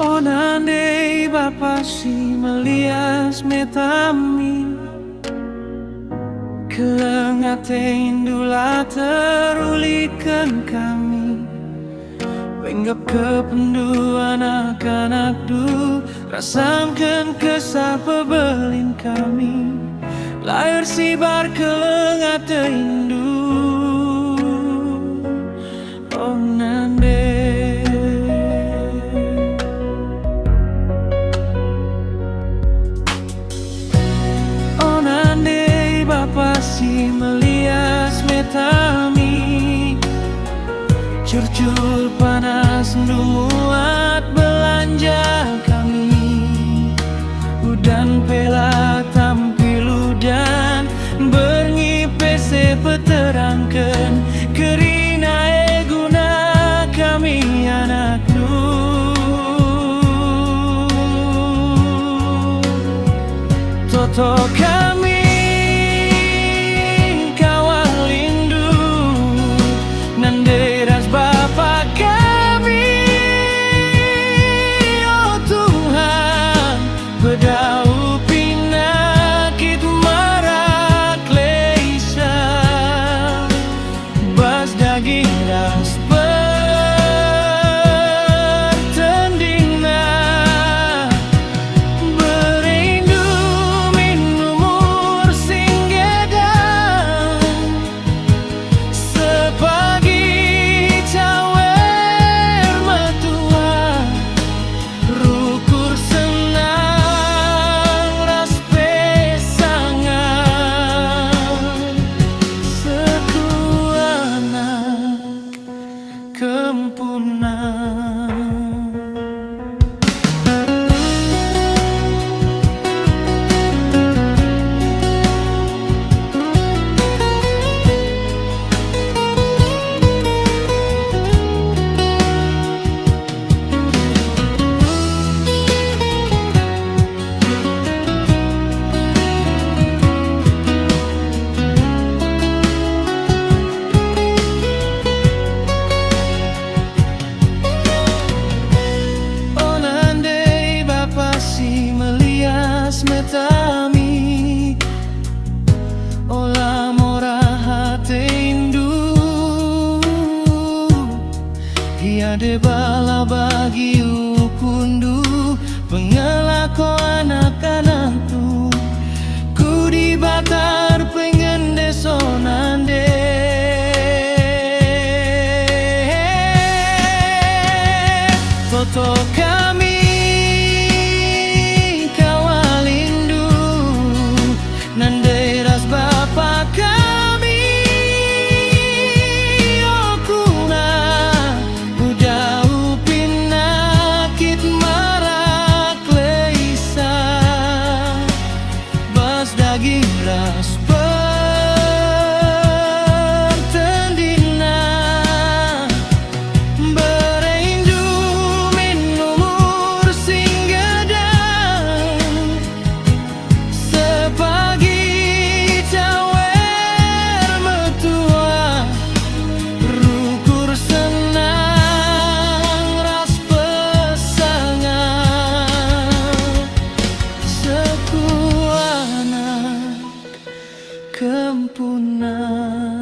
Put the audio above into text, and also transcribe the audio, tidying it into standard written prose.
Onande bapasi melias metami Kelengate indula terulikan kami Penggap kependu anak-anak du Rasamkan kesar pebelin kami Lahir sibar kelengate indu Onande Pasi melias metami Curcul panas muat belanja kami Udan pela tampil udan Berngipe peterangkan Kerina guna kami anak nu Toto kami metami olah mora hati indu tiada bala bagi ukundu pengelako anak-anak tu ku di batar pengen desonande toto kami ras bertendina berindu minumur singgadang sepagi cawer metua rukur senang ras pesangan sekuana kempunan